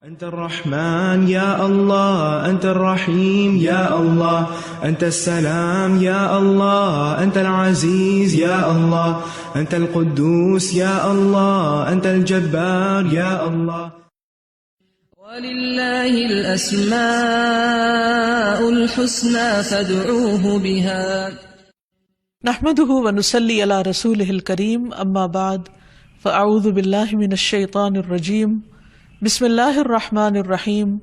أنت الرحمن يا الله، أنت الرحيم يا الله، أنت السلام يا الله، أنت العزيز يا الله، أنت القدوس يا الله، أنت الجبار يا الله. ولله الأسماء الحسنى فادعوه بها. نحمده ونصلي على رسوله الكريم، اما بعد فاعوذ باللہ من الشیطان الرجیم، بسم اللہ الرحمن الرحیم،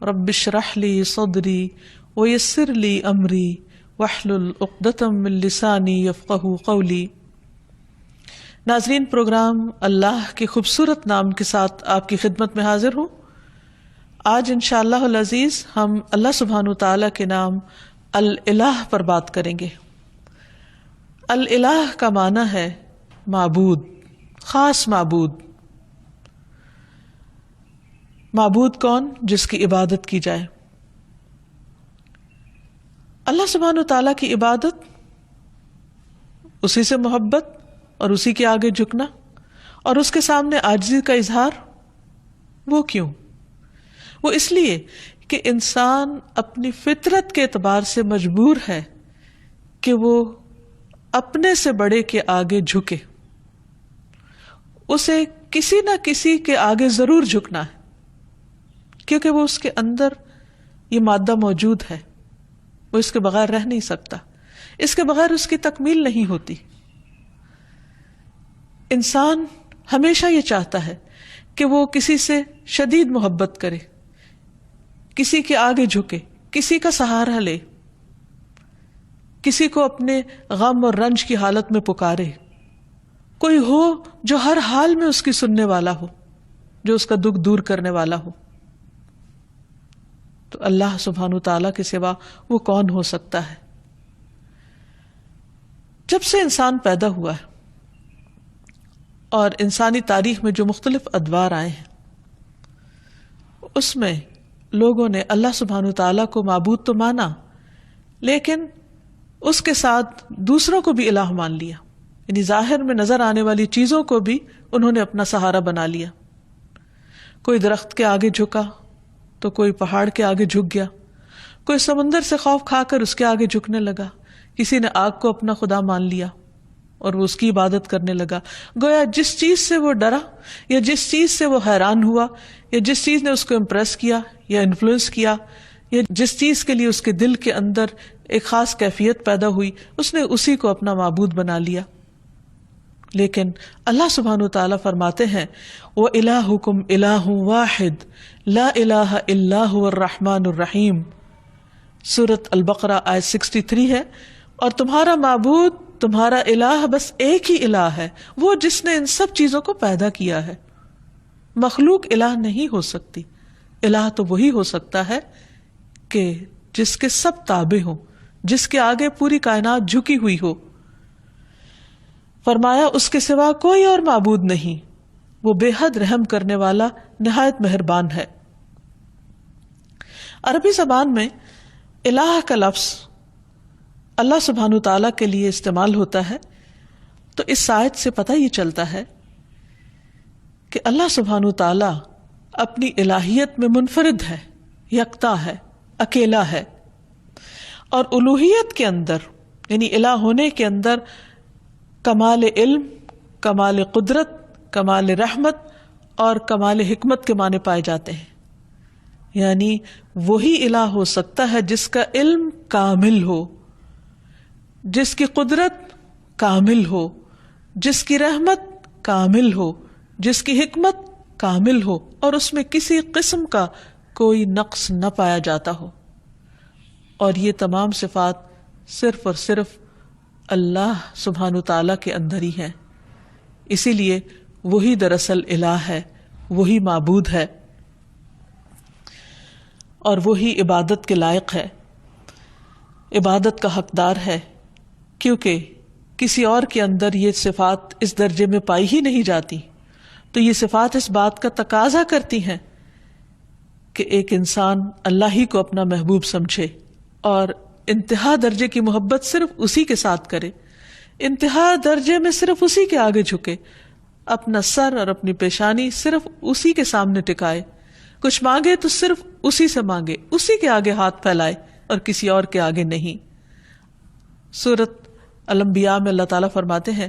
رب اشرح لی صدری ویسر لی امری واحلل عقدۃ من لسانی یفقہوا قولی۔ ناظرین، پروگرام اللہ کے خوبصورت نام کے ساتھ آپ کی خدمت میں حاضر ہوں۔ آج انشاءاللہ العزیز ہم اللہ سبحانہ وتعالی کے نام الالہ پر بات کریں گے۔ الالہ کا معنی ہے معبود، خاص معبود۔ معبود کون؟ جس کی عبادت کی جائے۔ اللہ سبحانہ وتعالیٰ کی عبادت، اسی سے محبت اور اسی کے آگے جھکنا اور اس کے سامنے عاجزی کا اظہار، وہ کیوں؟ وہ اس لیے کہ انسان اپنی فطرت کے اعتبار سے مجبور ہے کہ وہ اپنے سے بڑے کے آگے جھکے، اسے کسی نہ کسی کے آگے ضرور جھکنا ہے، کیونکہ وہ اس کے اندر یہ مادہ موجود ہے، وہ اس کے بغیر رہ نہیں سکتا، اس کے بغیر اس کی تکمیل نہیں ہوتی۔ انسان ہمیشہ یہ چاہتا ہے کہ وہ کسی سے شدید محبت کرے، کسی کے آگے جھکے، کسی کا سہارا لے، کسی کو اپنے غم اور رنج کی حالت میں پکارے، کوئی ہو جو ہر حال میں اس کی سننے والا ہو، جو اس کا دکھ دور کرنے والا ہو۔ تو اللہ سبحانہ تعالیٰ کے سوا وہ کون ہو سکتا ہے؟ جب سے انسان پیدا ہوا ہے اور انسانی تاریخ میں جو مختلف ادوار آئے ہیں، اس میں لوگوں نے اللہ سبحانہ تعالیٰ کو معبود تو مانا، لیکن اس کے ساتھ دوسروں کو بھی الہ مان لیا، یعنی ظاہر میں نظر آنے والی چیزوں کو بھی انہوں نے اپنا سہارا بنا لیا۔ کوئی درخت کے آگے جھکا تو کوئی پہاڑ کے آگے جھک گیا، کوئی سمندر سے خوف کھا کر اس کے آگے جھکنے لگا، کسی نے آگ کو اپنا خدا مان لیا اور وہ اس کی عبادت کرنے لگا۔ گویا جس چیز سے وہ ڈرا یا جس چیز سے وہ حیران ہوا یا جس چیز نے اس کو امپریس کیا یا انفلوئنس کیا یا جس چیز کے لیے اس کے دل کے اندر ایک خاص کیفیت پیدا ہوئی، اس نے اسی کو اپنا معبود بنا لیا۔ لیکن اللہ سبحانہ وتعالیٰ فرماتے ہیں وَإِلَٰهُكُمْ إِلَٰهٌ وَاحِدٌ لَا إِلَٰهَ إِلَّا هُوَ الرَّحْمَٰنُ الرَّحِيمُ، سورۃ البقرہ آیت 63 ہے، اور تمہارا معبود، تمہارا الہ بس ایک ہی الہ ہے، وہ جس نے ان سب چیزوں کو پیدا کیا ہے۔ مخلوق الہ نہیں ہو سکتی، الہ تو وہی ہو سکتا ہے کہ جس کے سب تابع ہوں، جس کے آگے پوری کائنات جھکی ہوئی ہو۔ فرمایا اس کے سوا کوئی اور معبود نہیں، وہ بے حد رحم کرنے والا، نہایت مہربان ہے۔ عربی زبان میں الہ کا لفظ اللہ سبحانہ تعالیٰ کے لیے استعمال ہوتا ہے، تو اس آیت سے پتہ یہ چلتا ہے کہ اللہ سبحانہ تعالیٰ اپنی الہیت میں منفرد ہے، یکتا ہے، اکیلا ہے، اور الوہیت کے اندر یعنی الہ ہونے کے اندر کمال علم، کمال قدرت، کمال رحمت اور کمال حکمت کے معنی پائے جاتے ہیں۔ یعنی وہی الہ ہو سکتا ہے جس کا علم کامل ہو، جس کی قدرت کامل ہو، جس کی رحمت کامل ہو، جس کی حکمت کامل ہو، اور اس میں کسی قسم کا کوئی نقص نہ پایا جاتا ہو۔ اور یہ تمام صفات صرف اور صرف اللہ سبحانہ تعالیٰ کے اندر ہی ہیں، اسی لیے وہی دراصل الہ ہے، وہی معبود ہے، اور وہی عبادت کے لائق ہے، عبادت کا حقدار ہے، کیونکہ کسی اور کے اندر یہ صفات اس درجے میں پائی ہی نہیں جاتی۔ تو یہ صفات اس بات کا تقاضا کرتی ہیں کہ ایک انسان اللہ ہی کو اپنا محبوب سمجھے اور انتہا درجے کی محبت صرف اسی کے ساتھ کرے، انتہا درجے میں صرف اسی کے آگے جھکے، اپنا سر اور اپنی پیشانی صرف اسی کے سامنے ٹکائے، کچھ مانگے تو صرف اسی سے مانگے، اسی کے آگے ہاتھ پھیلائے اور کسی اور کے آگے نہیں۔ سورۃ الانبیاء میں اللہ تعالیٰ فرماتے ہیں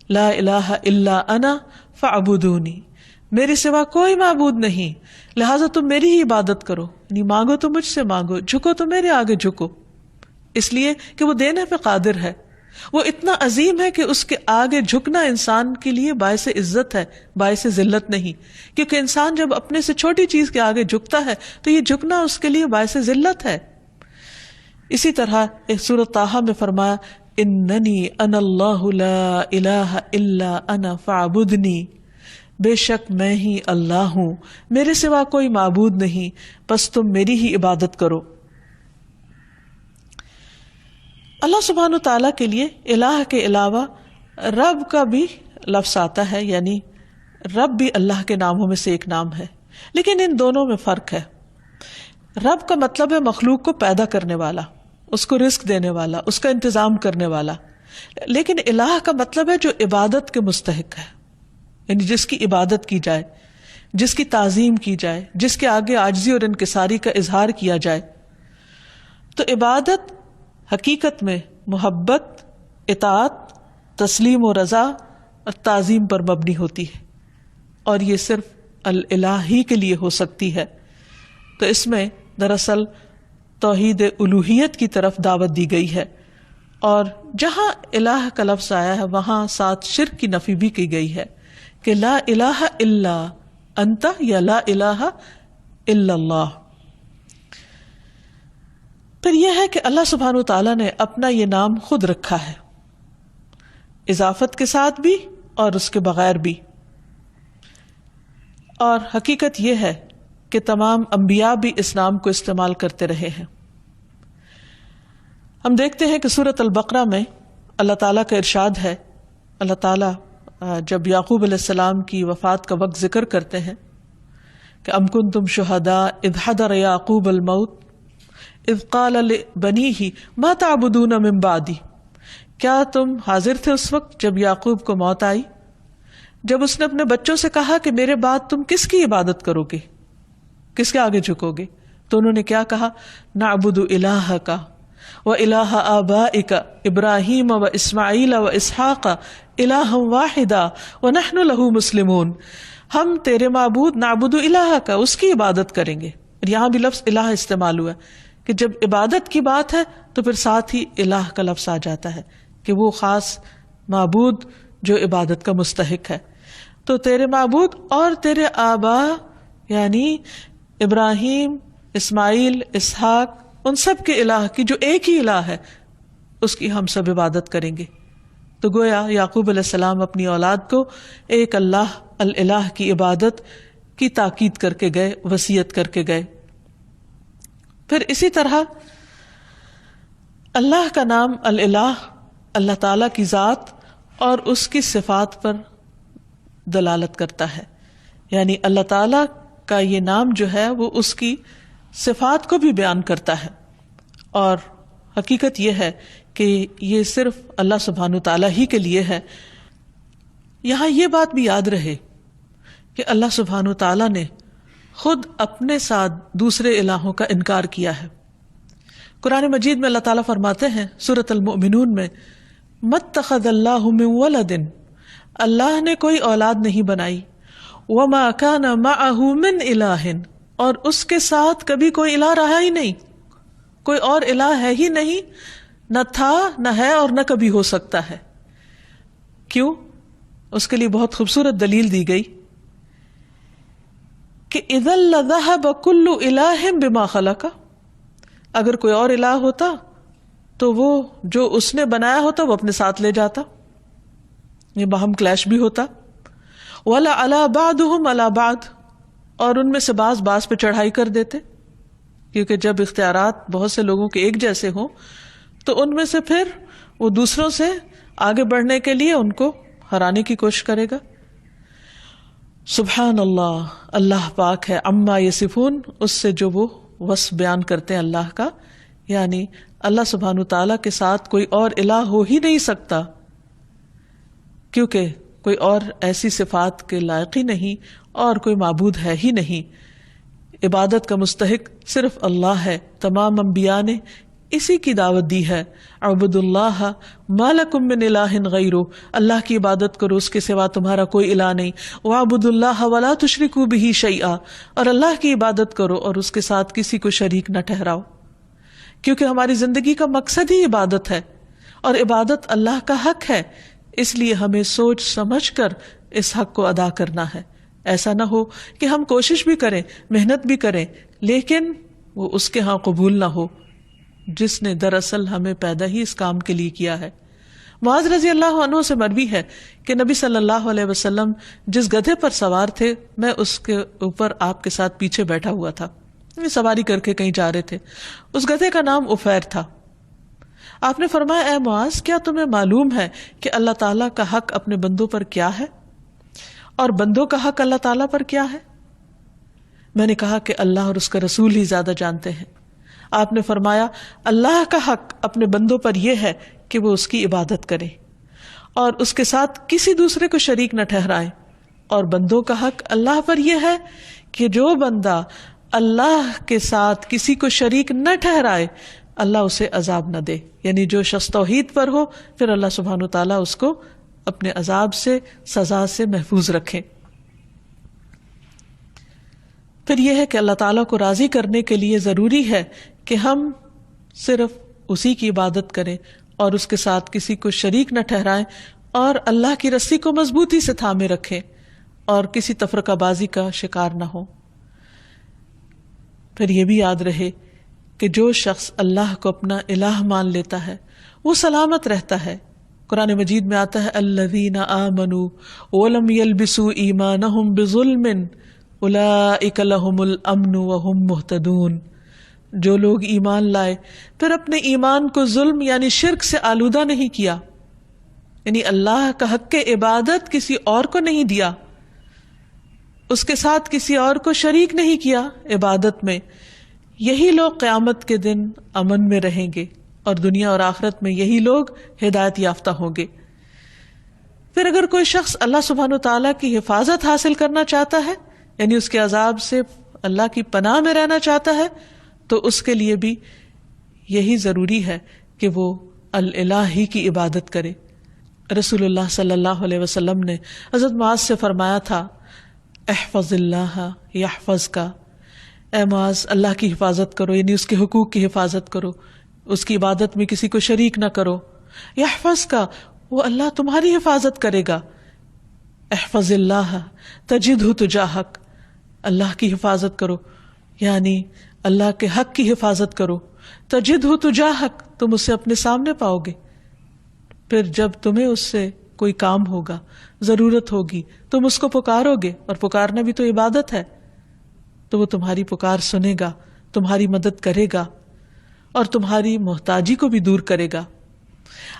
لا الہ الا انا فاعبدونی، میرے سوا کوئی معبود نہیں لہٰذا تم میری ہی عبادت کرو، یعنی مانگو تو مجھ سے مانگو، جھکو تو میرے آگے جھکو، اس لیے کہ وہ دینے پہ قادر ہے، وہ اتنا عظیم ہے کہ اس کے آگے جھکنا انسان کے لیے باعث عزت ہے، باعث ذلت نہیں، کیونکہ انسان جب اپنے سے چھوٹی چیز کے آگے جھکتا ہے تو یہ جھکنا اس کے لیے باعث ذلت ہے۔ اسی طرح ایک سورۃ طٰہٰ میں فرمایا اننی انا اللہ لا الہ الا انا فاعبدنی، بے شک میں ہی اللہ ہوں، میرے سوا کوئی معبود نہیں، بس تم میری ہی عبادت کرو۔ اللہ سبحانہ تعالیٰ کے لیے الہ کے علاوہ رب کا بھی لفظ آتا ہے، یعنی رب بھی اللہ کے ناموں میں سے ایک نام ہے، لیکن ان دونوں میں فرق ہے۔ رب کا مطلب ہے مخلوق کو پیدا کرنے والا، اس کو رزق دینے والا، اس کا انتظام کرنے والا، لیکن الہ کا مطلب ہے جو عبادت کے مستحق ہے، یعنی جس کی عبادت کی جائے، جس کی تعظیم کی جائے، جس کے آگے عاجزی اور انکساری کا اظہار کیا جائے۔ تو عبادت حقیقت میں محبت، اطاعت، تسلیم و رضا اور تعظیم پر مبنی ہوتی ہے، اور یہ صرف الہ ہی کے لیے ہو سکتی ہے۔ تو اس میں دراصل توحید الوہیت کی طرف دعوت دی گئی ہے، اور جہاں الہ کا لفظ آیا ہے وہاں ساتھ شرک کی نفی بھی کی گئی ہے کہ لا الہ الا انت یا لا الہ الا اللہ۔ پھر یہ ہے کہ اللہ سبحانہ تعالیٰ نے اپنا یہ نام خود رکھا ہے، اضافت کے ساتھ بھی اور اس کے بغیر بھی، اور حقیقت یہ ہے کہ تمام انبیاء بھی اس نام کو استعمال کرتے رہے ہیں۔ ہم دیکھتے ہیں کہ سورۃ البقرہ میں اللہ تعالیٰ کا ارشاد ہے، اللہ تعالیٰ جب یعقوب علیہ السلام کی وفات کا وقت ذکر کرتے ہیں کہ ام کنتم شہداء اذ حضر یعقوب الموت اذ قال لبنیہ ما تعبدون من بعدی، کیا تم حاضر تھے اس وقت جب یعقوب کو موت آئی، جب اس نے اپنے بچوں سے کہا کہ میرے بعد تم کس کی عبادت کرو گے، کس کے آگے جھکو گے؟ تو انہوں نے کیا کہا؟ نعبد الہک و الہ آبائک ابراہیم و اسماعیل و اسحاق الہا واحدا ونحن لہ مسلمون، ہم تیرے معبود نعبد الہک، اس کی عبادت کریں گے۔ یہاں بھی لفظ الہ استعمال ہوا ہے کہ جب عبادت کی بات ہے تو پھر ساتھ ہی الہ کا لفظ آ جاتا ہے کہ وہ خاص معبود جو عبادت کا مستحق ہے۔ تو تیرے معبود اور تیرے آبا یعنی ابراہیم، اسماعیل، اسحاق، ان سب کے الہ کی جو ایک ہی الہ ہے اس کی ہم سب عبادت کریں گے۔ تو گویا یعقوب علیہ السلام اپنی اولاد کو ایک اللہ الہ کی عبادت کی تاکید کر کے گئے، وصیت کر کے گئے۔ پھر اسی طرح اللہ کا نام الہ اللہ تعالی کی ذات اور اس کی صفات پر دلالت کرتا ہے، یعنی اللہ تعالی کا یہ نام جو ہے وہ اس کی صفات کو بھی بیان کرتا ہے، اور حقیقت یہ ہے کہ یہ صرف اللہ سبحانہ تعالیٰ ہی کے لیے ہے۔ یہاں یہ بات بھی یاد رہے کہ اللہ سبحانہ تعالیٰ نے خود اپنے ساتھ دوسرے الہوں کا انکار کیا ہے۔ قرآن مجید میں اللہ تعالیٰ فرماتے ہیں سورۃ المؤمنون میں مَتَّخَذَ اللَّهُ مِن وَلَدٍ، اللہ نے کوئی اولاد نہیں بنائی، وَمَا كَانَ مَعَهُ مِنْ إِلَٰهٍ، اور اس کے ساتھ کبھی کوئی الہ رہا ہی نہیں، کوئی اور الہ ہے ہی نہیں، نہ تھا نہ ہے اور نہ کبھی ہو سکتا ہے۔ کیوں؟ اس کے لیے بہت خوبصورت دلیل دی گئی کہ اِذًا لَذَهَبَ كُلُّ إِلَٰهٍ بِمَا خَلَقَ، اگر کوئی اور الہ ہوتا تو وہ جو اس نے بنایا ہوتا وہ اپنے ساتھ لے جاتا، یہ باہم کلیش بھی ہوتا۔ وَلَا عَلَى بَعْضُهُمْ عَلَى بَعْضٍ، اور ان میں سے بعض پہ چڑھائی کر دیتے، کیونکہ جب اختیارات بہت سے لوگوں کے ایک جیسے ہوں تو ان میں سے پھر وہ دوسروں سے آگے بڑھنے کے لیے ان کو ہرانے کی کوشش کرے گا۔ سبحان اللہ، اللہ پاک ہے، عما یصفون، اس سے جو وہ وصف بیان کرتے ہیں اللہ کا، یعنی اللہ سبحانہ تعالیٰ کے ساتھ کوئی اور الہ ہو ہی نہیں سکتا، کیونکہ کوئی اور ایسی صفات کے لائق ہی نہیں اور کوئی معبود ہے ہی نہیں۔ عبادت کا مستحق صرف اللہ ہے. تمام انبیاء نے اسی کی دعوت دی ہے. اعبدوا اللہ ما لکم من الہ غیرہ، اللہ کی عبادت کرو، اس کے سوا تمہارا کوئی الہ نہیں. واعبدوا اللہ ولا تشرکوا بہ شیئا، اور اللہ کی عبادت کرو اور اس کے ساتھ کسی کو شریک نہ ٹھہراؤ. کیونکہ ہماری زندگی کا مقصد ہی عبادت ہے اور عبادت اللہ کا حق ہے، اس لیے ہمیں سوچ سمجھ کر اس حق کو ادا کرنا ہے. ایسا نہ ہو کہ ہم کوشش بھی کریں، محنت بھی کریں، لیکن وہ اس کے ہاں قبول نہ ہو جس نے دراصل ہمیں پیدا ہی اس کام کے لیے کیا ہے. معاذ رضی اللہ عنہ سے مروی ہے کہ نبی صلی اللہ علیہ وسلم جس گدھے پر سوار تھے، میں اس کے اوپر آپ کے ساتھ پیچھے بیٹھا ہوا تھا، سواری کر کے کہیں جا رہے تھے. اس گدھے کا نام عفیر تھا. آپ نے فرمایا، اے معاذ، کیا تمہیں معلوم ہے کہ اللہ تعالیٰ کا حق اپنے بندوں پر کیا ہے اور بندوں کا حق اللہ تعالیٰ پر کیا ہے؟ میں نے کہا کہ اللہ اور اس کا رسول ہی زیادہ جانتے ہیں. آپ نے فرمایا، اللہ کا حق اپنے بندوں پر یہ ہے کہ وہ اس کی عبادت کریں اور اس کے ساتھ کسی دوسرے کو شریک نہ ٹھہرائیں، اور بندوں کا حق اللہ پر یہ ہے کہ جو بندہ اللہ کے ساتھ کسی کو شریک نہ ٹھہرائے اللہ اسے عذاب نہ دے. یعنی جو شخص توحید پر ہو پھر اللہ سبحانہ و تعالیٰ اس کو اپنے عذاب سے، سزا سے محفوظ رکھے. پھر یہ ہے کہ اللہ تعالیٰ کو راضی کرنے کے لیے ضروری ہے کہ ہم صرف اسی کی عبادت کریں اور اس کے ساتھ کسی کو شریک نہ ٹھہرائیں اور اللہ کی رسی کو مضبوطی سے تھامے رکھیں اور کسی تفرقہ بازی کا شکار نہ ہو. پھر یہ بھی یاد رہے کہ جو شخص اللہ کو اپنا الہ مان لیتا ہے وہ سلامت رہتا ہے. قرآن مجید میں آتا ہے، الذین آمنوا ولم یلبسوا ایمانہم بظلم اولئک لہم الامن وہم مہتدون. جو لوگ ایمان لائے پھر اپنے ایمان کو ظلم یعنی شرک سے آلودہ نہیں کیا، یعنی اللہ کا حق عبادت کسی اور کو نہیں دیا، اس کے ساتھ کسی اور کو شریک نہیں کیا عبادت میں، یہی لوگ قیامت کے دن امن میں رہیں گے اور دنیا اور آخرت میں یہی لوگ ہدایت یافتہ ہوں گے. پھر اگر کوئی شخص اللہ سبحانہ وتعالیٰ کی حفاظت حاصل کرنا چاہتا ہے، یعنی اس کے عذاب سے اللہ کی پناہ میں رہنا چاہتا ہے، تو اس کے لیے بھی یہی ضروری ہے کہ وہ الہ ہی کی عبادت کرے. رسول اللہ صلی اللہ علیہ وسلم نے حضرت معاذ سے فرمایا تھا، احفظ اللہ یحفظ کا، اے معاذ اللہ کی حفاظت کرو، یعنی اس کے حقوق کی حفاظت کرو، اس کی عبادت میں کسی کو شریک نہ کرو. یحفظ کا، وہ اللہ تمہاری حفاظت کرے گا. احفظ اللہ تجدہ تجاہک، اللہ کی حفاظت کرو یعنی اللہ کے حق کی حفاظت کرو. تجدہ تجاہک، تم اسے اپنے سامنے پاؤ گے. پھر جب تمہیں اس سے کوئی کام ہوگا، ضرورت ہوگی، تم اس کو پکارو گے، اور پکارنا بھی تو عبادت ہے، تو وہ تمہاری پکار سنے گا، تمہاری مدد کرے گا اور تمہاری محتاجی کو بھی دور کرے گا.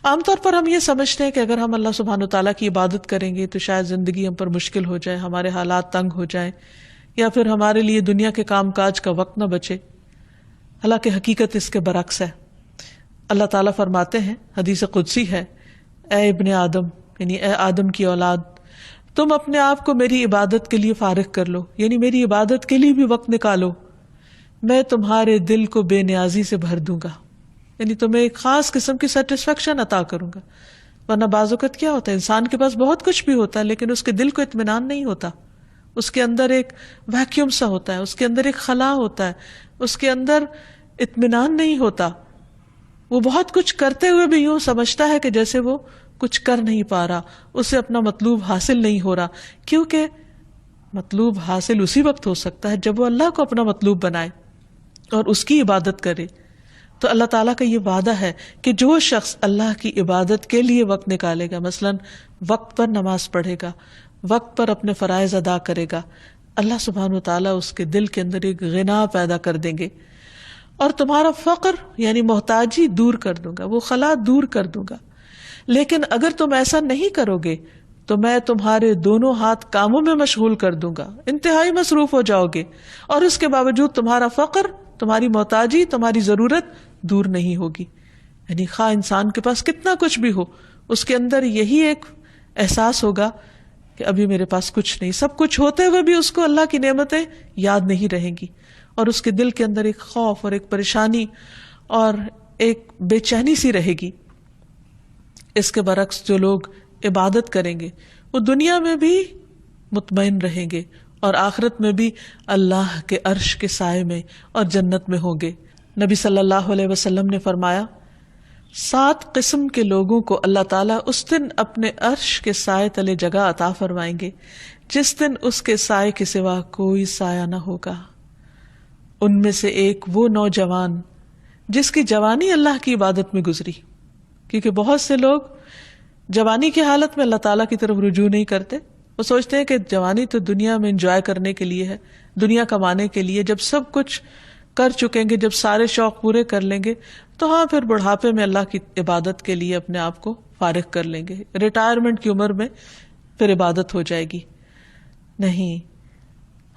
عام طور پر ہم یہ سمجھتے ہیں کہ اگر ہم اللہ سبحانہ و تعالیٰ کی عبادت کریں گے تو شاید زندگی ہم پر مشکل ہو جائے، ہمارے حالات تنگ ہو جائیں، یا پھر ہمارے لیے دنیا کے کام کاج کا وقت نہ بچے. حالانکہ حقیقت اس کے برعکس ہے. اللہ تعالیٰ فرماتے ہیں، حدیث قدسی ہے، اے ابن آدم، یعنی اے آدم کی اولاد، تم اپنے آپ کو میری عبادت کے لیے فارغ کر لو، یعنی میری عبادت کے لیے بھی وقت نکالو، میں تمہارے دل کو بے نیازی سے بھر دوں گا، یعنی تمہیں ایک خاص قسم کی سیٹسفیکشن عطا کروں گا. ورنہ بعض اوقات کیا ہوتا ہے، انسان کے پاس بہت کچھ بھی ہوتا ہے لیکن اس کے دل کو اطمینان نہیں ہوتا، اس کے اندر ایک ویکیوم سا ہوتا ہے، اس کے اندر ایک خلا ہوتا ہے، اس کے اندر اطمینان نہیں ہوتا. وہ بہت کچھ کرتے ہوئے بھی یوں سمجھتا ہے کہ جیسے وہ کچھ کر نہیں پا رہا، اسے اپنا مطلوب حاصل نہیں ہو رہا، کیونکہ مطلوب حاصل اسی وقت ہو سکتا ہے جب وہ اللہ کو اپنا مطلوب بنائے اور اس کی عبادت کرے. تو اللہ تعالیٰ کا یہ وعدہ ہے کہ جو شخص اللہ کی عبادت کے لیے وقت نکالے گا، مثلا وقت پر نماز پڑھے گا، وقت پر اپنے فرائض ادا کرے گا، اللہ سبحانہ و تعالیٰ اس کے دل کے اندر ایک غنا پیدا کر دیں گے اور تمہارا فقر یعنی محتاجی دور کر دوں گا، وہ خلا دور کر دوں گا. لیکن اگر تم ایسا نہیں کرو گے تو میں تمہارے دونوں ہاتھ کاموں میں مشغول کر دوں گا، انتہائی مصروف ہو جاؤ گے، اور اس کے باوجود تمہارا فقر، تمہاری محتاجی، تمہاری ضرورت دور نہیں ہوگی. یعنی خواہ انسان کے پاس کتنا کچھ بھی ہو، اس کے اندر یہی ایک احساس ہوگا کہ ابھی میرے پاس کچھ نہیں. سب کچھ ہوتے ہوئے بھی اس کو اللہ کی نعمتیں یاد نہیں رہیں گی. اور اس کے دل کے اندر ایک خوف اور ایک پریشانی اور ایک بے چینی سی رہے گی. اس کے برعکس جو لوگ عبادت کریں گے وہ دنیا میں بھی مطمئن رہیں گے اور آخرت میں بھی اللہ کے عرش کے سائے میں اور جنت میں ہوں گے. نبی صلی اللہ علیہ وسلم نے فرمایا 7 قسم کے لوگوں کو اللہ تعالیٰ اس دن اپنے عرش کے سائے تلے جگہ عطا فرمائیں گے جس دن اس کے سائے کے سوا کوئی سایہ نہ ہوگا. ان میں سے ایک وہ نوجوان جس کی جوانی اللہ کی عبادت میں گزری، کیونکہ بہت سے لوگ جوانی کی حالت میں اللہ تعالیٰ کی طرف رجوع نہیں کرتے. وہ سوچتے ہیں کہ جوانی تو دنیا میں انجوائے کرنے کے لیے ہے، دنیا کمانے کے لیے. جب سب کچھ کر چکیں گے، جب سارے شوق پورے کر لیں گے تو ہاں پھر بڑھاپے میں اللہ کی عبادت کے لیے اپنے آپ کو فارغ کر لیں گے، ریٹائرمنٹ کی عمر میں پھر عبادت ہو جائے گی. نہیں،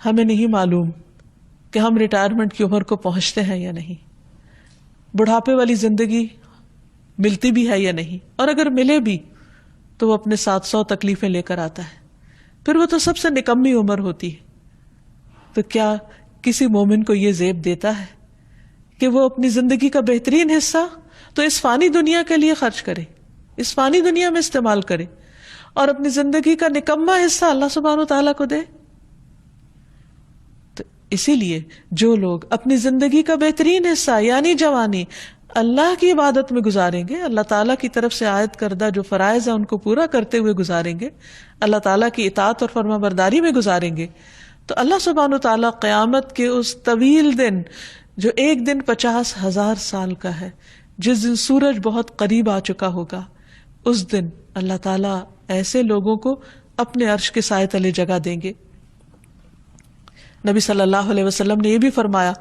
ہمیں نہیں معلوم کہ ہم ریٹائرمنٹ کی عمر کو پہنچتے ہیں یا نہیں، بڑھاپے والی زندگی ملتی بھی ہے یا نہیں، اور اگر ملے بھی تو وہ اپنے 700 تکلیفیں لے کر آتا ہے. پھر وہ تو سب سے نکمی عمر ہوتی ہے. تو کیا کسی مومن کو یہ زیب دیتا ہے کہ وہ اپنی زندگی کا بہترین حصہ تو اس فانی دنیا کے لیے خرچ کرے، اس فانی دنیا میں استعمال کرے، اور اپنی زندگی کا نکما حصہ اللہ سبحانہ وتعالیٰ کو دے؟ تو اسی لیے جو لوگ اپنی زندگی کا بہترین حصہ یعنی جوانی اللہ کی عبادت میں گزاریں گے، اللہ تعالیٰ کی طرف سے عائد کردہ جو فرائض ہیں ان کو پورا کرتے ہوئے گزاریں گے، اللہ تعالیٰ کی اطاعت اور فرما برداری میں گزاریں گے، تو اللہ سبحانہ وتعالیٰ قیامت کے اس طویل دن جو ایک دن 50,000 سال کا ہے، جس دن سورج بہت قریب آ چکا ہوگا، اس دن اللہ تعالیٰ ایسے لوگوں کو اپنے عرش کے سائے تلے جگہ دیں گے. نبی صلی اللہ علیہ وسلم نے یہ بھی فرمایا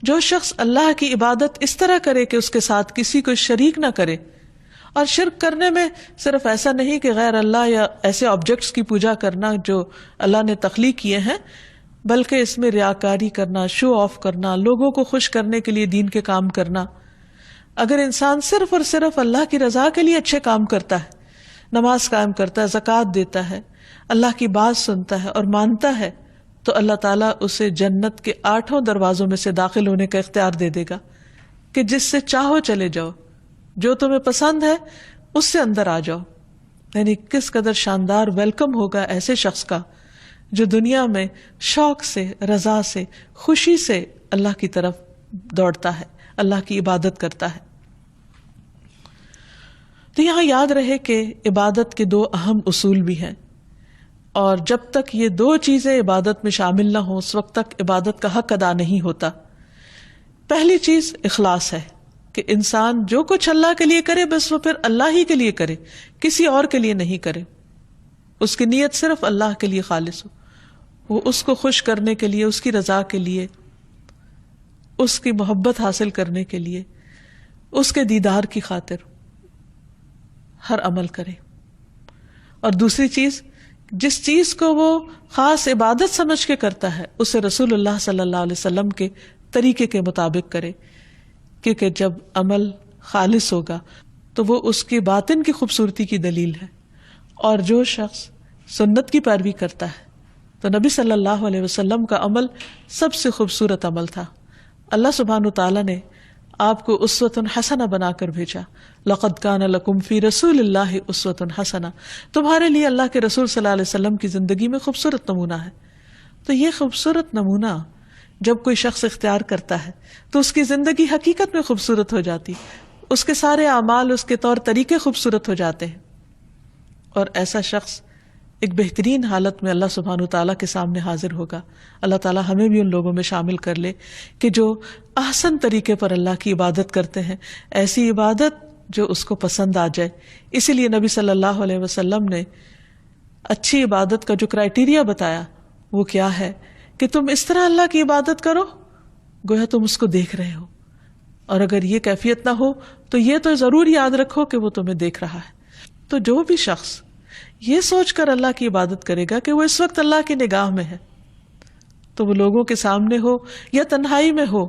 جو شخص اللہ کی عبادت اس طرح کرے کہ اس کے ساتھ کسی کو شریک نہ کرے، اور شرک کرنے میں صرف ایسا نہیں کہ غیر اللہ یا ایسے آبجیکٹس کی پوجا کرنا جو اللہ نے تخلیق کیے ہیں، بلکہ اس میں ریاکاری کرنا، شو آف کرنا، لوگوں کو خوش کرنے کے لیے دین کے کام کرنا. اگر انسان صرف اور صرف اللہ کی رضا کے لیے اچھے کام کرتا ہے، نماز قائم کرتا ہے، زکوٰۃ دیتا ہے، اللہ کی بات سنتا ہے اور مانتا ہے، تو اللہ تعالیٰ اسے جنت کے 8 دروازوں میں سے داخل ہونے کا اختیار دے دے گا کہ جس سے چاہو چلے جاؤ، جو تمہیں پسند ہے اس سے اندر آ جاؤ. یعنی کس قدر شاندار ویلکم ہوگا ایسے شخص کا جو دنیا میں شوق سے، رضا سے، خوشی سے اللہ کی طرف دوڑتا ہے، اللہ کی عبادت کرتا ہے. تو یہاں یاد رہے کہ عبادت کے 2 اہم اصول بھی ہیں، اور جب تک یہ 2 چیزیں عبادت میں شامل نہ ہوں اس وقت تک عبادت کا حق ادا نہیں ہوتا. پہلی چیز اخلاص ہے کہ انسان جو کچھ اللہ کے لیے کرے بس وہ پھر اللہ ہی کے لیے کرے، کسی اور کے لیے نہیں کرے. اس کی نیت صرف اللہ کے لیے خالص ہو، وہ اس کو خوش کرنے کے لیے، اس کی رضا کے لیے، اس کی محبت حاصل کرنے کے لیے، اس کے دیدار کی خاطر ہر عمل کرے. اور دوسری چیز، جس چیز کو وہ خاص عبادت سمجھ کے کرتا ہے اسے رسول اللہ صلی اللہ علیہ وسلم کے طریقے کے مطابق کرے، کیونکہ جب عمل خالص ہوگا تو وہ اس کی باطن کی خوبصورتی کی دلیل ہے. اور جو شخص سنت کی پیروی کرتا ہے تو نبی صلی اللہ علیہ وسلم کا عمل سب سے خوبصورت عمل تھا. اللہ سبحانہ تعالیٰ نے آپ کو اسوۃ حسنہ بنا کر بھیجا. لقد کان لکم فی رسول اللہ اسوۃ حسنہ، تمہارے لیے اللہ کے رسول صلی اللہ علیہ وسلم کی زندگی میں خوبصورت نمونہ ہے. تو یہ خوبصورت نمونہ جب کوئی شخص اختیار کرتا ہے تو اس کی زندگی حقیقت میں خوبصورت ہو جاتی، اس کے سارے اعمال، اس کے طور طریقے خوبصورت ہو جاتے ہیں، اور ایسا شخص ایک بہترین حالت میں اللہ سبحانہ تعالیٰ کے سامنے حاضر ہوگا. اللہ تعالیٰ ہمیں بھی ان لوگوں میں شامل کر لے کہ جو احسن طریقے پر اللہ کی عبادت کرتے ہیں، ایسی عبادت جو اس کو پسند آ جائے. اسی لیے نبی صلی اللہ علیہ وسلم نے اچھی عبادت کا جو کرائیٹیریا بتایا وہ کیا ہے کہ تم اس طرح اللہ کی عبادت کرو گویا تم اس کو دیکھ رہے ہو، اور اگر یہ کیفیت نہ ہو تو یہ تو ضرور یاد رکھو کہ وہ تمہیں دیکھ رہا ہے. تو جو بھی شخص یہ سوچ کر اللہ کی عبادت کرے گا کہ وہ اس وقت اللہ کی نگاہ میں ہے، تو وہ لوگوں کے سامنے ہو یا تنہائی میں ہو،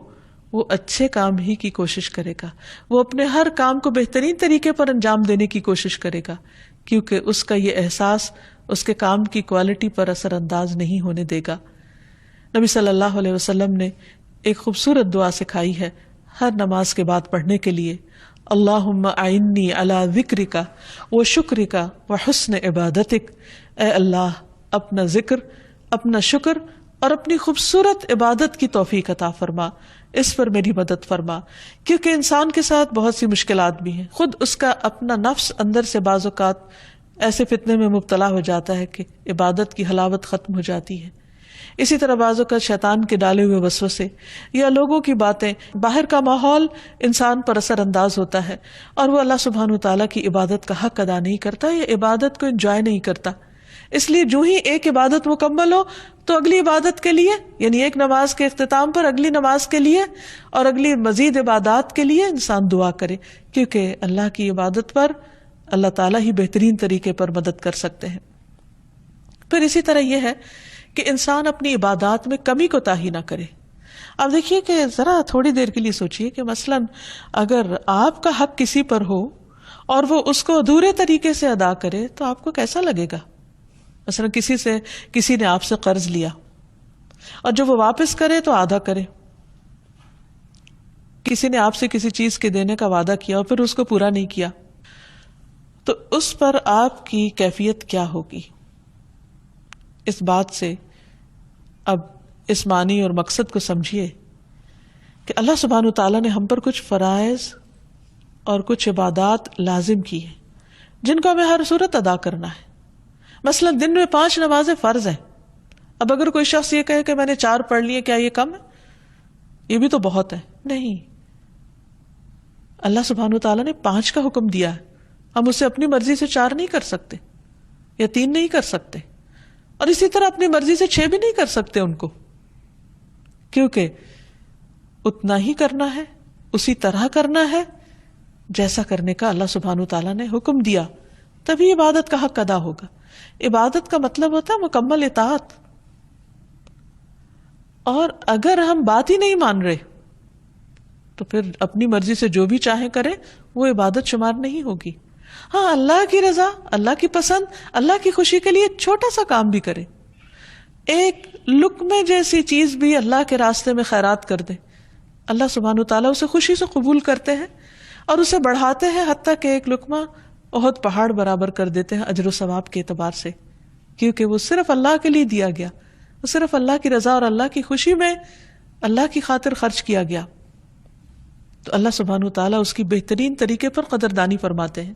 وہ اچھے کام ہی کی کوشش کرے گا، وہ اپنے ہر کام کو بہترین طریقے پر انجام دینے کی کوشش کرے گا، کیونکہ اس کا یہ احساس اس کے کام کی کوالٹی پر اثر انداز نہیں ہونے دے گا. نبی صلی اللہ علیہ وسلم نے ایک خوبصورت دعا سکھائی ہے ہر نماز کے بعد پڑھنے کے لیے، اللہم اعنی علی ذکرک و شکرک و حسن عبادتک، اے اللہ اپنا ذکر، اپنا شکر اور اپنی خوبصورت عبادت کی توفیق عطا فرما، اس پر میری مدد فرما، کیونکہ انسان کے ساتھ بہت سی مشکلات بھی ہیں، خود اس کا اپنا نفس اندر سے بعض اوقات ایسے فتنے میں مبتلا ہو جاتا ہے کہ عبادت کی حلاوت ختم ہو جاتی ہے، اسی طرح بعض اوقات شیطان کے ڈالے ہوئے وسوسے یا لوگوں کی باتیں، باہر کا ماحول انسان پر اثر انداز ہوتا ہے اور وہ اللہ سبحانہ وتعالیٰ کی عبادت کا حق ادا نہیں کرتا یا عبادت کو انجوائے نہیں کرتا، اس لیے جو ہی ایک عبادت مکمل ہو تو اگلی عبادت کے لیے، یعنی ایک نماز کے اختتام پر اگلی نماز کے لیے اور اگلی مزید عبادات کے لیے انسان دعا کرے، کیونکہ اللہ کی عبادت پر اللہ تعالیٰ ہی بہترین طریقے پر مدد کر سکتے ہیں۔ پھر اسی طرح یہ ہے کہ انسان اپنی عبادات میں کمی کوتاہی نہ کرے۔ اب دیکھیے کہ ذرا تھوڑی دیر کے لیے سوچئے کہ مثلاً اگر آپ کا حق کسی پر ہو اور وہ اس کو ادھورے طریقے سے ادا کرے تو آپ کو کیسا لگے گا؟ مثلا کسی نے آپ سے قرض لیا اور جب وہ واپس کرے تو آدھا کرے، کسی نے آپ سے کسی چیز کے دینے کا وعدہ کیا اور پھر اس کو پورا نہیں کیا، تو اس پر آپ کی کیفیت کیا ہوگی؟ اس بات سے اب اس معنی اور مقصد کو سمجھیے کہ اللہ سبحانہ وتعالیٰ نے ہم پر کچھ فرائض اور کچھ عبادات لازم کی ہیں جن کو ہمیں ہر صورت ادا کرنا ہے۔ مثلا دن میں 5 نمازیں فرض ہیں، اب اگر کوئی شخص یہ کہے کہ میں نے 4 پڑھ لیے، کیا یہ کم ہے؟ یہ بھی تو بہت ہے، نہیں، اللہ سبحانہ وتعالیٰ نے 5 کا حکم دیا ہے، ہم اسے اپنی مرضی سے 4 نہیں کر سکتے یا 3 نہیں کر سکتے، اور اسی طرح اپنی مرضی سے 6 بھی نہیں کر سکتے ان کو، کیونکہ اتنا ہی کرنا ہے، اسی طرح کرنا ہے جیسا کرنے کا اللہ سبحانہ وتعالیٰ نے حکم دیا، تبھی عبادت کا حق ادا ہوگا۔ عبادت کا مطلب ہوتا ہے مکمل اطاعت، اور اگر ہم بات ہی نہیں مان رہے تو پھر اپنی مرضی سے جو بھی چاہیں کریں وہ عبادت شمار نہیں ہوگی۔ ہاں، اللہ کی رضا، اللہ کی پسند، اللہ کی خوشی کے لیے چھوٹا سا کام بھی کرے، ایک لقمے جیسی چیز بھی اللہ کے راستے میں خیرات کر دے، اللہ سبحانہ وتعالیٰ اسے خوشی سے قبول کرتے ہیں اور اسے بڑھاتے ہیں، حتیٰ کہ ایک لقمہ بہت پہاڑ برابر کر دیتے ہیں اجر و ثواب کے اعتبار سے، کیونکہ وہ صرف اللہ کے لیے دیا گیا، وہ صرف اللہ کی رضا اور اللہ کی خوشی میں اللہ کی خاطر خرچ کیا گیا، تو اللہ سبحانہ وتعالیٰ اس کی بہترین طریقے پر قدردانی فرماتے ہیں۔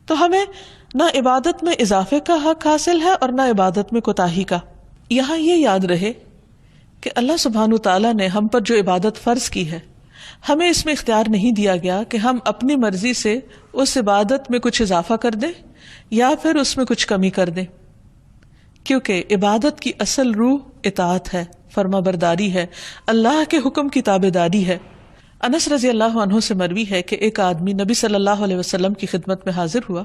تو ہمیں نہ عبادت میں اضافے کا حق حاصل ہے اور نہ عبادت میں کوتاہی کا۔ یہاں یہ یاد رہے کہ اللہ سبحانہ وتعالیٰ نے ہم پر جو عبادت فرض کی ہے، ہمیں اس میں اختیار نہیں دیا گیا کہ ہم اپنی مرضی سے اس عبادت میں کچھ اضافہ کر دیں یا پھر اس میں کچھ کمی کر دیں، کیونکہ عبادت کی اصل روح اطاعت ہے، فرما برداری ہے، اللہ کے حکم کی تابعداری ہے۔ انس رضی اللہ عنہ سے مروی ہے کہ ایک آدمی نبی صلی اللہ علیہ وسلم کی خدمت میں حاضر ہوا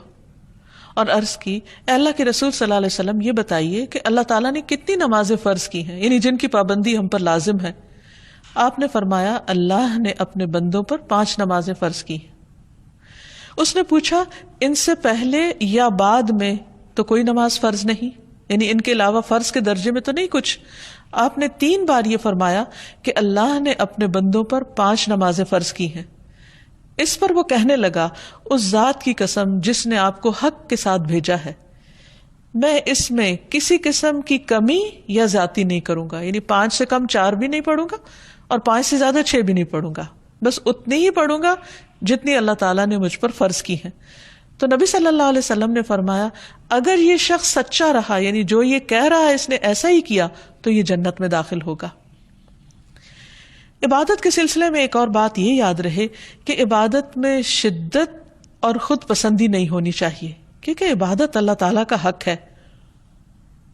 اور عرض کی، اے اللہ کے رسول صلی اللہ علیہ وسلم، یہ بتائیے کہ اللہ تعالیٰ نے کتنی نمازیں فرض کی ہیں، یعنی جن کی پابندی ہم پر لازم ہے؟ آپ نے فرمایا، اللہ نے اپنے بندوں پر 5 نمازیں فرض کی ہیں۔ اس نے پوچھا، ان سے پہلے یا بعد میں تو کوئی نماز فرض نہیں، یعنی ان کے علاوہ فرض کے درجے میں تو نہیں کچھ؟ آپ نے 3 بار یہ فرمایا کہ اللہ نے اپنے بندوں پر 5 نمازیں فرض کی ہیں۔ اس پر وہ کہنے لگا، اس ذات کی قسم جس نے آپ کو حق کے ساتھ بھیجا ہے، میں اس میں کسی قسم کی کمی یا زیادتی نہیں کروں گا، یعنی 5 سے کم 4 بھی نہیں پڑھوں گا اور 5 سے زیادہ 6 بھی نہیں پڑھوں گا، بس اتنی ہی پڑھوں گا جتنی اللہ تعالیٰ نے مجھ پر فرض کی ہیں۔ تو نبی صلی اللہ علیہ وسلم نے فرمایا، اگر یہ شخص سچا رہا، یعنی جو یہ کہہ رہا ہے اس نے ایسا ہی کیا، تو یہ جنت میں داخل ہوگا۔ عبادت کے سلسلے میں ایک اور بات یہ یاد رہے کہ عبادت میں شدت اور خود پسندی نہیں ہونی چاہیے، کیونکہ عبادت اللہ تعالیٰ کا حق ہے۔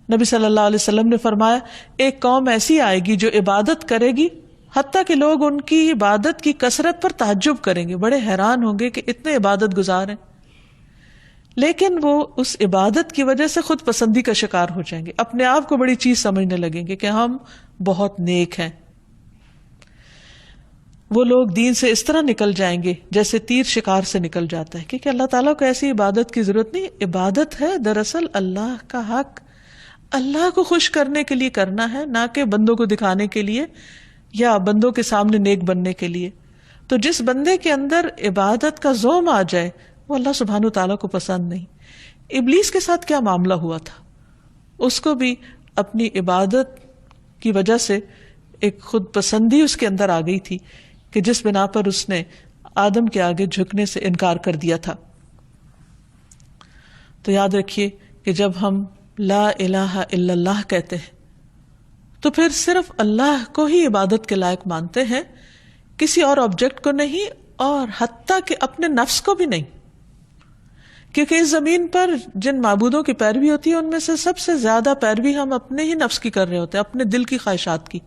نبی صلی اللہ علیہ وسلم نے فرمایا، ایک قوم ایسی آئے گی جو عبادت کرے گی حتیٰ کہ لوگ ان کی عبادت کی کثرت پر تعجب کریں گے، بڑے حیران ہوں گے کہ اتنے عبادت گزار ہیں، لیکن وہ اس عبادت کی وجہ سے خود پسندی کا شکار ہو جائیں گے، اپنے آپ کو بڑی چیز سمجھنے لگیں گے کہ ہم بہت نیک ہیں۔ وہ لوگ دین سے اس طرح نکل جائیں گے جیسے تیر شکار سے نکل جاتا ہے، کیونکہ اللہ تعالیٰ کو ایسی عبادت کی ضرورت نہیں۔ عبادت ہے دراصل اللہ کا حق، اللہ کو خوش کرنے کے لیے کرنا ہے، نہ کہ بندوں کو دکھانے کے لیے یا بندوں کے سامنے نیک بننے کے لیے. تو جس بندے کے اندر عبادت کا زوم آ جائے وہ اللہ سبحانہ تعالیٰ کو پسند نہیں. ابلیس کے ساتھ کیا معاملہ ہوا تھا؟ اس کو بھی اپنی عبادت کی وجہ سے ایک خود پسندی اس کے اندر آ گئی تھی کہ جس بنا پر اس نے آدم کے آگے جھکنے سے انکار کر دیا تھا. تو یاد رکھیے کہ جب ہم لا الہ الا اللہ کہتے ہیں تو پھر صرف اللہ کو ہی عبادت کے لائق مانتے ہیں، کسی اور آبجیکٹ کو نہیں، اور حتیٰ کہ اپنے نفس کو بھی نہیں. کیونکہ اس زمین پر جن معبودوں کی پیروی ہوتی ہے ان میں سے سب سے زیادہ پیروی ہم اپنے ہی نفس کی کر رہے ہوتے ہیں، اپنے دل کی خواہشات کی.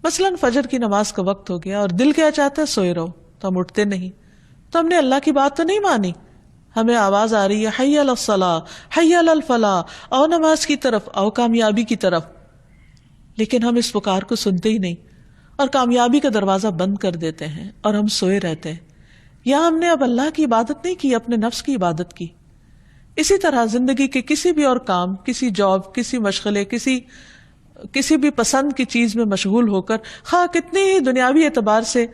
مثلاً فجر کی نماز کا وقت ہو گیا اور دل کیا چاہتا ہے؟ سوئے رہو، تو ہم اٹھتے نہیں. تو ہم نے اللہ کی بات تو نہیں مانی، ہمیں آواز آ رہی ہے حی علی الصلاۃ، حی علی الفلاح، آؤ نماز کی طرف، آؤ کامیابی کی طرف، لیکن ہم اس پکار کو سنتے ہی نہیں اور کامیابی کا دروازہ بند کر دیتے ہیں اور ہم سوئے رہتے ہیں. یا ہم نے اب اللہ کی عبادت نہیں کی، اپنے نفس کی عبادت کی. اسی طرح زندگی کے کسی بھی اور کام، کسی جاب، کسی مشغلے، کسی بھی پسند کی چیز میں مشغول ہو کر، خواہ کتنی ہی دنیاوی اعتبار سے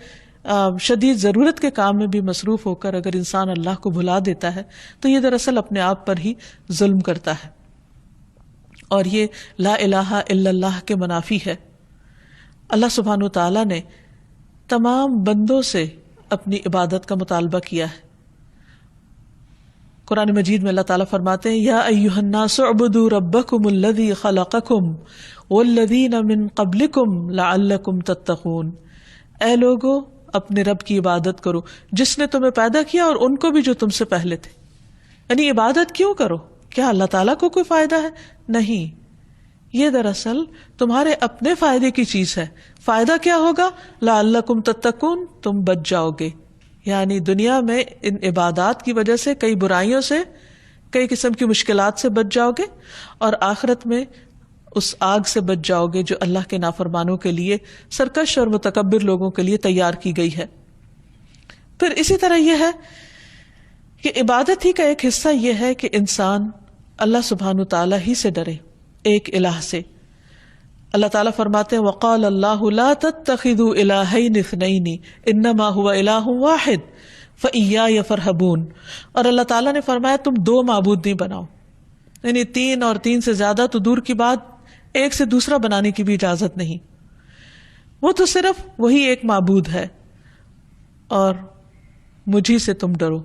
شدید ضرورت کے کام میں بھی مصروف ہو کر اگر انسان اللہ کو بھلا دیتا ہے تو یہ دراصل اپنے آپ پر ہی ظلم کرتا ہے، اور یہ لا الہ الا اللہ کے منافی ہے. اللہ سبحانہ تعالیٰ نے تمام بندوں سے اپنی عبادت کا مطالبہ کیا ہے. قرآن مجید میں اللہ تعالیٰ فرماتے ہیں یا ایھا الناس اعبدوا ربکم الذی خلقکم والذین من قبلکم لعلکم تتقون. اے لوگو اپنے رب کی عبادت کرو جس نے تمہیں پیدا کیا اور ان کو بھی جو تم سے پہلے تھے. یعنی عبادت کیوں کرو؟ کیا اللہ تعالیٰ کو کوئی فائدہ ہے؟ نہیں، یہ دراصل تمہارے اپنے فائدے کی چیز ہے. فائدہ کیا ہوگا؟ لعلکم تتقون، تم بچ جاؤ گے. یعنی دنیا میں ان عبادات کی وجہ سے کئی برائیوں سے، کئی قسم کی مشکلات سے بچ جاؤ گے، اور آخرت میں اس آگ سے بچ جاؤ گے جو اللہ کے نافرمانوں کے لیے، سرکش اور متکبر لوگوں کے لیے تیار کی گئی ہے. پھر اسی طرح یہ ہے کہ عبادت ہی کا ایک حصہ یہ ہے کہ انسان اللہ سبحانہ تعالیٰ ہی سے ڈرے، ایک الہ سے. اللہ تعالیٰ فرماتے ہیں وقال اللہ لا تتخذوا الہین اثنین انما هو الہ واحد فایای فارہبون. اور اللہ تعالیٰ نے فرمایا تم دو معبود نہیں بناؤ، یعنی تین اور تین سے زیادہ تو دور کی بات، ایک سے دوسرا بنانے کی بھی اجازت نہیں. وہ تو صرف وہی ایک معبود ہے اور مجھی سے تم ڈرو.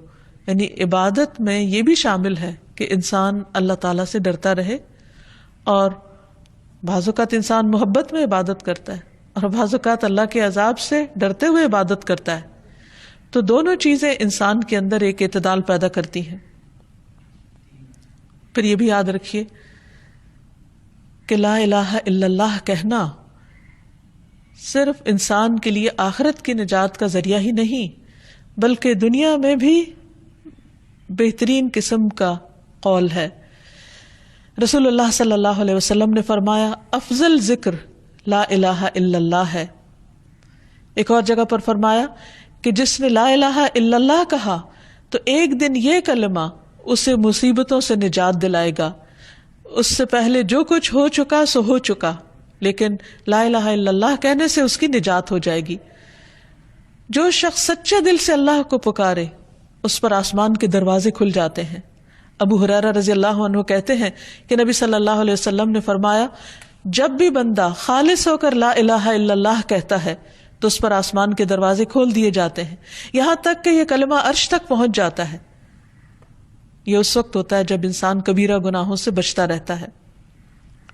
یعنی عبادت میں یہ بھی شامل ہے کہ انسان اللہ تعالیٰ سے ڈرتا رہے، اور بعض اوقات انسان محبت میں عبادت کرتا ہے اور بعض اوقات اللہ کے عذاب سے ڈرتے ہوئے عبادت کرتا ہے. تو دونوں چیزیں انسان کے اندر ایک اعتدال پیدا کرتی ہیں. پھر یہ بھی یاد رکھیے کہ لا الہ الا اللہ کہنا صرف انسان کے لیے آخرت کی نجات کا ذریعہ ہی نہیں، بلکہ دنیا میں بھی بہترین قسم کا قول ہے. رسول اللہ صلی اللہ علیہ وسلم نے فرمایا افضل ذکر لا الہ الا اللہ ہے. ایک اور جگہ پر فرمایا کہ جس نے لا الہ الا اللہ کہا تو ایک دن یہ کلمہ اسے مصیبتوں سے نجات دلائے گا. اس سے پہلے جو کچھ ہو چکا سو ہو چکا، لیکن لا الہ الا اللہ کہنے سے اس کی نجات ہو جائے گی. جو شخص سچے دل سے اللہ کو پکارے اس پر آسمان کے دروازے کھل جاتے ہیں. ابو ہریرہ رضی اللہ عنہ کہتے ہیں کہ نبی صلی اللہ علیہ وسلم نے فرمایا جب بھی بندہ خالص ہو کر لا الہ الا اللہ کہتا ہے تو اس پر آسمان کے دروازے کھول دیے جاتے ہیں، یہاں تک کہ یہ کلمہ عرش تک پہنچ جاتا ہے. یہ اس وقت ہوتا ہے جب انسان کبیرہ گناہوں سے بچتا رہتا ہے.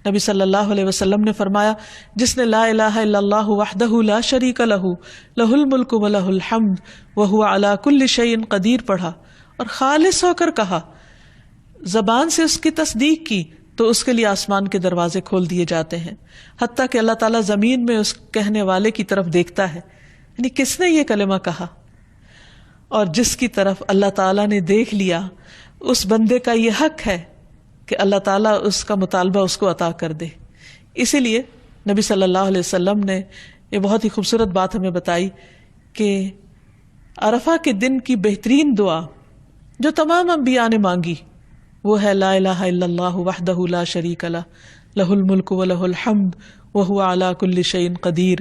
نبی صلی اللہ علیہ وسلم نے فرمایا جس نے لا الہ الا اللہ وحدہ لا شریک لہ لہ الملک ولہ الحمد وہو علی کل شیء قدیر پڑھا اور خالص ہو کر کہا، زبان سے اس کی تصدیق کی، تو اس کے لیے آسمان کے دروازے کھول دیے جاتے ہیں، حتیٰ کہ اللہ تعالیٰ زمین میں اس کہنے والے کی طرف دیکھتا ہے، یعنی کس نے یہ کلمہ کہا. اور جس کی طرف اللہ تعالیٰ نے دیکھ لیا اس بندے کا یہ حق ہے کہ اللہ تعالیٰ اس کا مطالبہ اس کو عطا کر دے. اسی لیے نبی صلی اللہ علیہ وسلم نے یہ بہت ہی خوبصورت بات ہمیں بتائی کہ عرفہ کے دن کی بہترین دعا جو تمام انبیاء نے مانگی وہ ہے لا الہ الا اللہ وحدہ لا شریک لہ لہ الملک ولہ الحمد وَهُوَ عَلَى كُلِّ شَيْءٍ قدیر.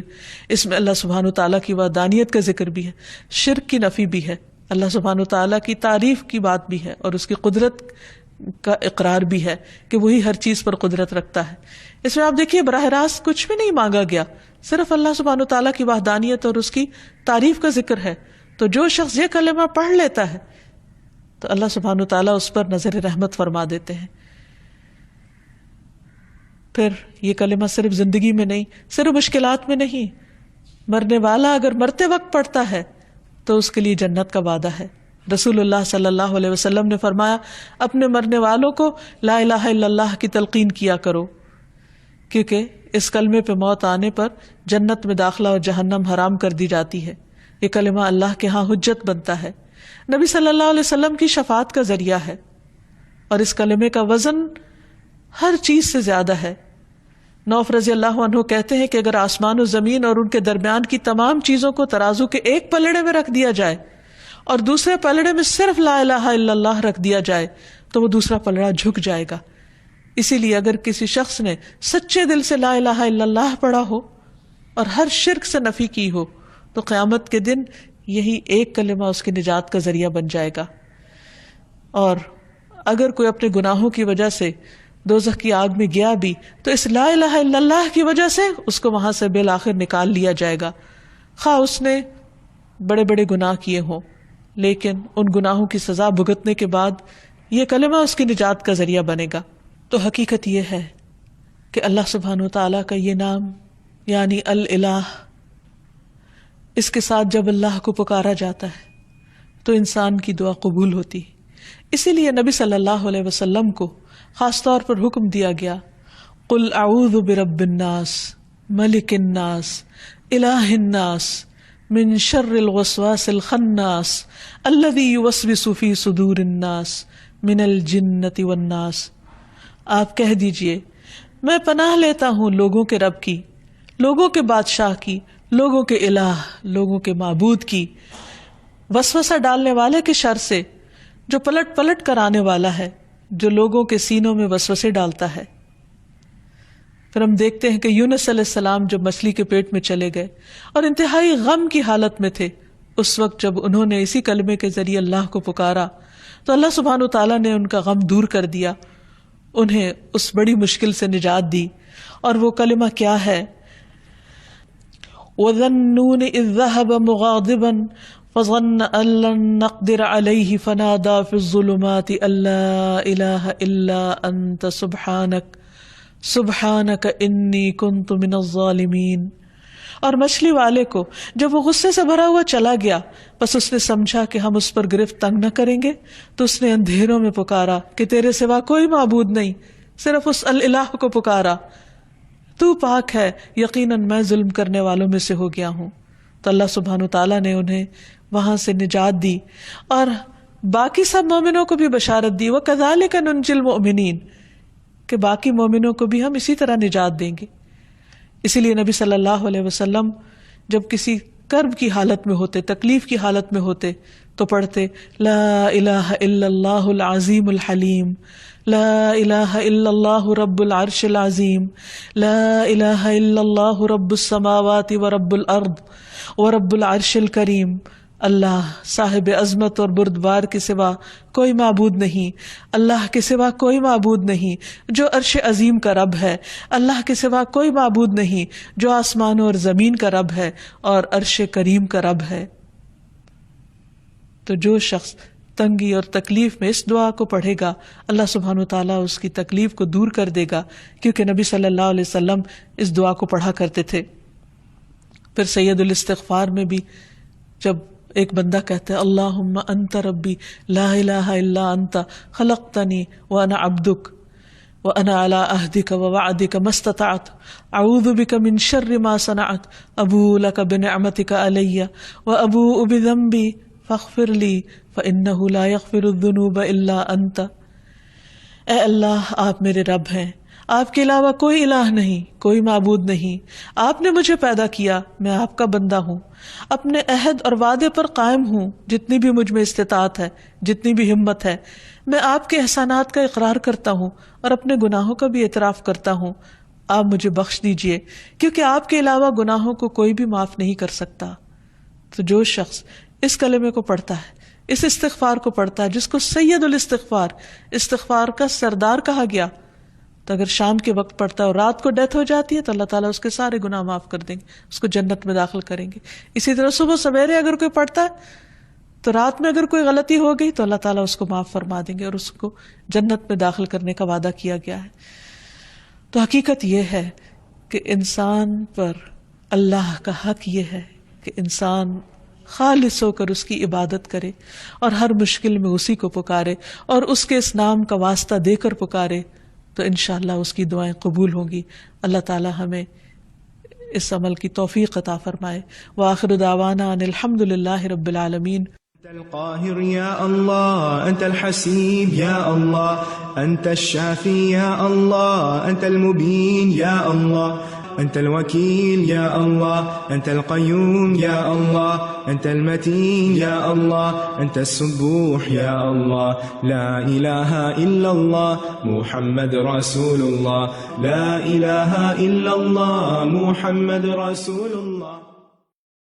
اس میں اللہ سبحانہ وتعالیٰ کی وحدانیت کا ذکر بھی ہے، شرک کی نفی بھی ہے، اللہ سبحانہ وتعالیٰ کی تعریف کی بات بھی ہے، اور اس کی قدرت کا اقرار بھی ہے کہ وہی ہر چیز پر قدرت رکھتا ہے. اس میں آپ دیکھیے براہ راست کچھ بھی نہیں مانگا گیا، صرف اللہ سبحانہ وتعالیٰ کی وحدانیت اور اس کی تعریف کا ذکر ہے. تو جو شخص یہ کلمہ پڑھ لیتا ہے تو اللہ سبحانہ وتعالیٰ اس پر نظر رحمت فرما دیتے ہیں. پھر یہ کلمہ صرف زندگی میں نہیں، صرف مشکلات میں نہیں، مرنے والا اگر مرتے وقت پڑھتا ہے تو اس کے لیے جنت کا وعدہ ہے. رسول اللہ صلی اللہ علیہ وسلم نے فرمایا اپنے مرنے والوں کو لا الہ الا اللہ کی تلقین کیا کرو، کیونکہ اس کلمے پہ موت آنے پر جنت میں داخلہ اور جہنم حرام کر دی جاتی ہے. یہ کلمہ اللہ کے ہاں حجت بنتا ہے، نبی صلی اللہ علیہ وسلم کی شفاعت کا ذریعہ ہے، اور اس کلمے کا وزن ہر چیز سے زیادہ ہے. نوف رضی اللہ عنہ کہتے ہیں کہ اگر آسمان و زمین اور ان کے درمیان کی تمام چیزوں کو ترازو کے ایک پلڑے میں رکھ دیا جائے اور دوسرے پلڑے میں صرف لا الہ الا اللہ رکھ دیا جائے تو وہ دوسرا پلڑا جھک جائے گا. اسی لیے اگر کسی شخص نے سچے دل سے لا الہ الا اللہ پڑھا ہو اور ہر شرک سے نفی کی ہو تو قیامت کے دن یہی ایک کلمہ اس کی نجات کا ذریعہ بن جائے گا. اور اگر کوئی اپنے گناہوں کی وجہ سے دوزخ کی آگ میں گیا بھی تو اس لا الہ الا اللہ کی وجہ سے اس کو وہاں سے بالآخر نکال لیا جائے گا، خواہ اس نے بڑے بڑے گناہ کیے ہوں، لیکن ان گناہوں کی سزا بھگتنے کے بعد یہ کلمہ اس کی نجات کا ذریعہ بنے گا. تو حقیقت یہ ہے کہ اللہ سبحانہ وتعالیٰ کا یہ نام یعنی الالہ، اس کے ساتھ جب اللہ کو پکارا جاتا ہے تو انسان کی دعا قبول ہوتی. اسی لیے نبی صلی اللہ علیہ وسلم کو خاص طور پر حکم دیا گیا قل اعوذ برب الناس ملک الناس الہ الناس من شر الوسواس الخناس الذی یوسوس فی صدور الناس من الجنۃ والناس. آپ کہہ دیجئے میں پناہ لیتا ہوں لوگوں کے رب کی، لوگوں کے بادشاہ کی، لوگوں کے الہ، لوگوں کے معبود کی، وسوسہ ڈالنے والے کے شر سے جو پلٹ پلٹ کر آنے والا ہے، جو لوگوں کے سینوں میں وسوسے ڈالتا ہے. پھر ہم دیکھتے ہیں کہ یونس علیہ السلام جب مچھلی کے پیٹ میں چلے گئے اور انتہائی غم کی حالت میں تھے، اس وقت جب انہوں نے اسی کلمے کے ذریعے اللہ کو پکارا تو اللہ سبحانہ وتعالیٰ نے ان کا غم دور کر دیا، انہیں اس بڑی مشکل سے نجات دی. اور وہ کلمہ کیا ہے؟ وَذَنُّونِ إِذْ ذَهَبَ مُغَاضِبًا فَظَنَّ أَن لَّن نَّقْدِرَ عَلَيْهِ فَنَادَىٰ فِي الظُّلُمَاتِ أَن لَّا إِلَٰهَ إِلَّا أَنتَ سُبْحَانَكَ إِنِّي كُنتُ مِنَ الظَّالِمِينَ. اور مچھلی والے کو جب وہ غصے سے بھرا ہوا چلا گیا بس اس نے سمجھا کہ ہم اس پر گرفت تنگ نہ کریں گے تو اس نے اندھیروں میں پکارا کہ تیرے سوا کوئی معبود نہیں، صرف اس الہ کو پکارا، تو پاک ہے، یقیناً میں ظلم کرنے والوں میں سے ہو گیا ہوں. تو اللہ سبحانہ تعالیٰ نے انہیں وہاں سے نجات دی اور باقی سب مومنوں کو بھی بشارت دی وَكَذَلِكَ نُنْجِي الْمُؤْمِنِينَ کہ باقی مومنوں کو بھی ہم اسی طرح نجات دیں گے. اسی لیے نبی صلی اللہ علیہ وسلم جب کسی کرب کی حالت میں ہوتے، تکلیف کی حالت میں ہوتے تو پڑھتے لا الہ الا اللہ العظیم الحلیم، لا الہ الا اللہ رب العرش العظیم، لا الہ الا اللہ رب السماوات ورب الارض ورب العرش الکریم. اللہ صاحب عظمت اور بردبار کے سوا کوئی معبود نہیں، اللہ کے سوا کوئی معبود نہیں جو عرش عظیم کا رب ہے، اللہ کے سوا کوئی معبود نہیں جو آسمانوں اور زمین کا رب ہے اور عرش کریم کا رب ہے. تو جو شخص تنگی اور تکلیف میں اس دعا کو پڑھے گا اللہ سبحانہ وتعالیٰ اس کی تکلیف کو دور کر دے گا، کیونکہ نبی صلی اللہ علیہ وسلم اس دعا کو پڑھا کرتے تھے. پھر سید الاستغفار میں بھی جب ایک بندہ کہتا ہے اللہم انت ربی لا الہ الا انت خلقتنی وانا عبدک وانا علی عہدک ووعدک ما استطعت اعوذ بک من شر ما صنعت ابوء لک بنعمتک علی وابوء بذنبی فاغفر لی فانہ لا یغفر الذنوب الا انت. اے اللہ آپ میرے رب ہیں، آپ کے علاوہ کوئی الہ نہیں، کوئی معبود نہیں، آپ نے مجھے پیدا کیا، میں آپ کا بندہ ہوں، اپنے عہد اور وعدے پر قائم ہوں، جتنی بھی مجھ میں استطاعت ہے، جتنی بھی ہمت ہے، میں آپ کے احسانات کا اقرار کرتا ہوں اور اپنے گناہوں کا بھی اعتراف کرتا ہوں، آپ مجھے بخش دیجئے، کیونکہ آپ کے علاوہ گناہوں کو کوئی بھی معاف نہیں کر سکتا۔ تو جو شخص اس کلمے کو پڑھتا ہے، اس استغفار کو پڑھتا ہے، جس کو سید الاستغفار، استغفار کا سردار کہا گیا، تو اگر شام کے وقت پڑھتا ہے اور رات کو ڈیتھ ہو جاتی ہے تو اللہ تعالیٰ اس کے سارے گناہ معاف کر دیں گے، اس کو جنت میں داخل کریں گے۔ اسی طرح صبح سویرے اگر کوئی پڑھتا ہے تو رات میں اگر کوئی غلطی ہو گئی تو اللہ تعالیٰ اس کو معاف فرما دیں گے اور اس کو جنت میں داخل کرنے کا وعدہ کیا گیا ہے۔ تو حقیقت یہ ہے کہ انسان پر اللہ کا حق یہ ہے کہ انسان خالص ہو کر اس کی عبادت کرے اور ہر مشکل میں اسی کو پکارے اور اس کے اس نام کا واسطہ دے کر پکارے، تو انشاءاللہ اس کی دعائیں قبول ہوں گی۔ اللہ تعالی ہمیں اس عمل کی توفیق عطا فرمائے۔ وآخر دعوانا ان الحمد للہ رب العالمین۔ أنت القاهر يا الله، أنت الحسيب يا الله، أنت الشافي يا الله، أنت المبين يا الله، أنت الوكيل يا الله، أنت القيوم يا الله، أنت المتين يا الله، أنت السبوح يا الله، لا إله إلا الله محمد رسول الله، لا إله إلا الله محمد رسول الله۔